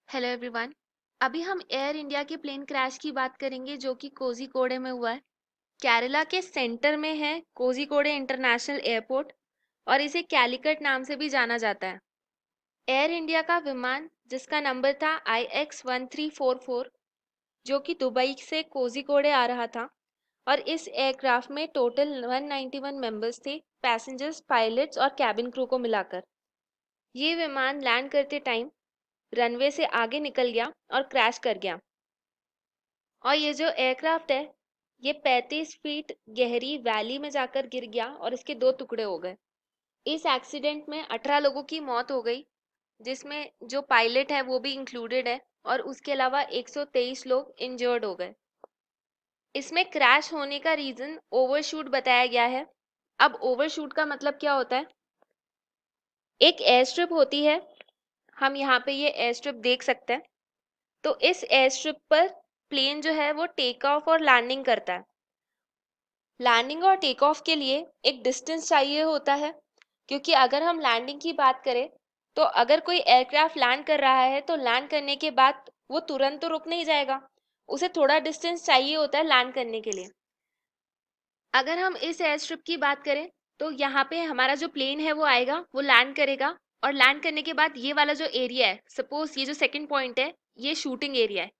Hello everyone. अभी हम air India के प्लेन क्रैश की बात करेंगे जो कि कोझिकोडे में हुआ है। केरला के सेंटर में है कोझिकोडे इंटरनेशनल एयरपोर्ट और इसे कैलिकट नाम से भी जाना जाता है। एयर इंडिया का विमान जिसका नंबर था IX1344 जो कि दुबई से कोझिकोडे आ रहा था और इस एयरक्राफ्ट में टोटल 191 मेंबर्स थे, पैसेंजर्स, पायलट्स और कैबिन क्रू को मिलाकर। ये विमान लैंड करते टाइम रनवे से आगे निकल गया और क्रैश कर गया। और ये जो एयरक्राफ्ट है ये 35 फीट गहरी वैली में जाकर गिर गया और इसके दो टुकड़े हो गए। इस एक्सीडेंट में 18 लोगों की मौत हो गई जिसमें जो पायलट है वो भी इंक्लूडेड है और उसके अलावा 123 लोग इंजर्ड हो गए। इसमें क्रैश होने का रीजन ओवरशूट बताया गया है। अब ओवरशूट का मतलब क्या होता है? एक एयर स्ट्रिप होती है, हम यहाँ पे ये एयर स्ट्रिप देख सकते हैं। तो इस एयर स्ट्रिप पर प्लेन जो है वो टेक ऑफ और लैंडिंग करता है। लैंडिंग और टेक ऑफ के लिए एक डिस्टेंस चाहिए होता है, क्योंकि अगर हम लैंडिंग की बात करें तो अगर कोई एयरक्राफ्ट लैंड कर रहा है तो लैंड करने के बाद वो तुरंत तो रुक नहीं जाएगा, उसे थोड़ा डिस्टेंस चाहिए होता है लैंड करने के लिए। अगर हम इस एयर स्ट्रिप की बात करें तो यहाँ पे हमारा जो प्लेन है वो आएगा, वो लैंड करेगा और लैंड करने के बाद ये वाला जो एरिया है, सपोज ये जो सेकंड पॉइंट है ये शूटिंग एरिया है,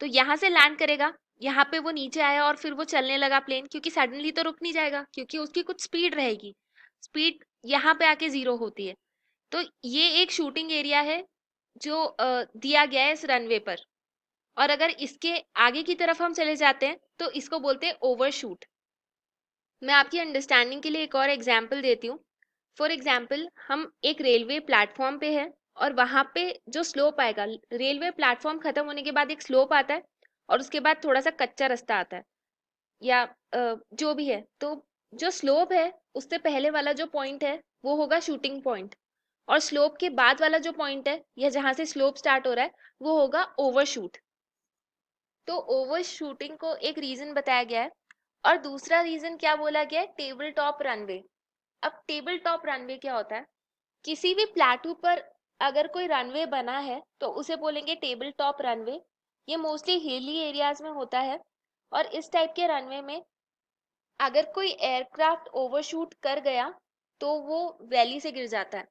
तो यहाँ से लैंड करेगा। यहाँ पे वो नीचे आया और फिर वो चलने लगा प्लेन, क्योंकि सडनली तो रुक नहीं जाएगा क्योंकि उसकी कुछ स्पीड रहेगी। स्पीड यहाँ पे आके जीरो होती है। तो ये एक शूटिंग एरिया है जो दिया गया है इस रनवे पर। और अगर इसके आगे की तरफ हम चले जाते हैं तो इसको बोलते हैं ओवरशूट। मैं आपकी अंडरस्टैंडिंग के लिए एक और एग्जाम्पल देती हूँ। फॉर एग्जाम्पल, हम एक रेलवे प्लेटफॉर्म पे है और वहां पे जो स्लोप आएगा, रेलवे प्लेटफॉर्म खत्म होने के बाद एक स्लोप आता है और उसके बाद थोड़ा सा कच्चा रास्ता आता है या जो भी है। तो जो स्लोप है उससे पहले वाला जो पॉइंट है वो होगा शूटिंग पॉइंट, और स्लोप के बाद वाला जो पॉइंट है या जहां से स्लोप स्टार्ट हो रहा है वो होगा ओवरशूट। तो ओवर शूटिंग को एक रीजन बताया गया है। और दूसरा रीजन क्या बोला गया है? Table top runway. अब टेबल टॉप रनवे क्या होता है? किसी भी प्लेटू पर अगर कोई रनवे बना है तो उसे बोलेंगे टेबल टॉप रनवे। ये मोस्टली हिली एरियाज में होता है और इस टाइप के रनवे में अगर कोई एयरक्राफ्ट ओवरशूट कर गया तो वो वैली से गिर जाता है।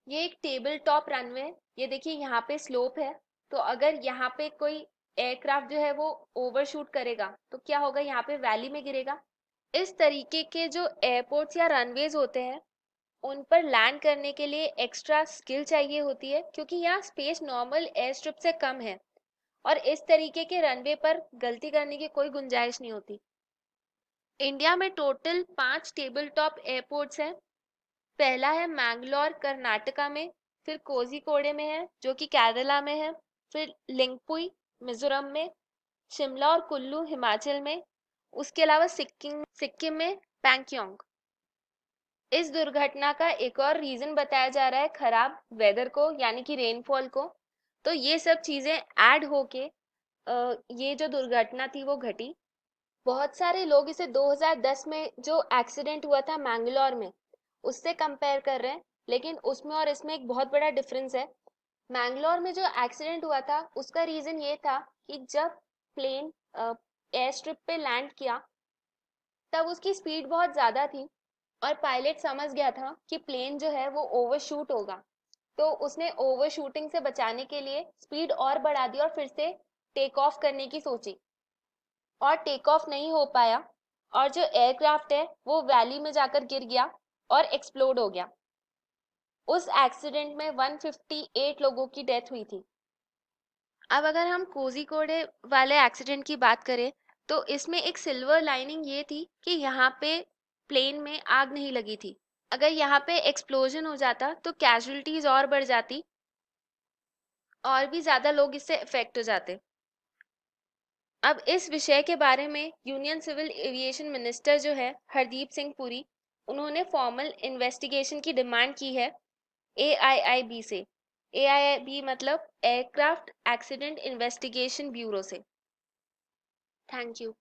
ये एक टेबल टॉप रनवे है। ये देखिए यहाँ पे स्लोप है, तो अगर यहाँ पे कोई एयरक्राफ्ट जो है वो ओवरशूट करेगा तो क्या होगा? यहाँ पे वैली में गिरेगा। इस तरीके के जो एयरपोर्ट्स या रनवेज होते हैं उन पर लैंड करने के लिए एक्स्ट्रा स्किल चाहिए होती है, क्योंकि यहाँ स्पेस नॉर्मल एयर स्ट्रिप से कम है और इस तरीके के रनवे पर गलती करने की कोई गुंजाइश नहीं होती। इंडिया में टोटल 5 टेबल टॉप एयरपोर्ट्स हैं। पहला है मैंगलोर कर्नाटका में, फिर कोझिकोडे में है जो कि केरला में है, फिर लिंगपुई मिजोरम में, शिमला और कुल्लू हिमाचल में, उसके अलावा सिक्किम सिक्किम में पैंगयोंग। इस दुर्घटना का एक और रीजन बताया जा रहा है खराब वेदर को, यानी कि रेनफॉल को। तो ये सब चीजें ऐड होके ये जो दुर्घटना थी वो घटी। बहुत सारे लोग इसे 2010 में जो एक्सीडेंट हुआ था मैंगलोर में उससे कंपेयर कर रहे हैं, लेकिन उसमें और इसमें एक बहुत बड़ा डिफरेंस है। मैंगलोर में जो एक्सीडेंट हुआ था उसका रीजन ये था कि जब प्लेन एयर स्ट्रिप पे लैंड किया तब उसकी स्पीड बहुत ज्यादा थी और पायलट समझ गया था कि प्लेन जो है वो ओवरशूट होगा। तो उसने ओवरशूटिंग से बचाने के लिए स्पीड और बढ़ा दी और फिर से टेक ऑफ करने की सोची, और टेक ऑफ नहीं हो पाया और जो एयरक्राफ्ट है वो वैली में जाकर गिर गया और एक्सप्लोड हो गया। उस एक्सीडेंट में 158 लोगों की डेथ हुई थी। अब अगर हम कोझिकोडे वाले एक्सीडेंट की बात करें तो इसमें एक सिल्वर लाइनिंग ये थी कि यहाँ पे प्लेन में आग नहीं लगी थी। अगर यहाँ पे एक्सप्लोजन हो जाता तो कैजुअलिटीज और बढ़ जाती और भी ज्यादा लोग इससे इफेक्ट हो जाते। अब इस विषय के बारे में यूनियन सिविल एविएशन मिनिस्टर जो है हरदीप सिंह पुरी, उन्होंने फॉर्मल इन्वेस्टिगेशन की डिमांड की है AIIB से। AIIB मतलब एयरक्राफ्ट एक्सीडेंट इन्वेस्टिगेशन ब्यूरो से। Thank you.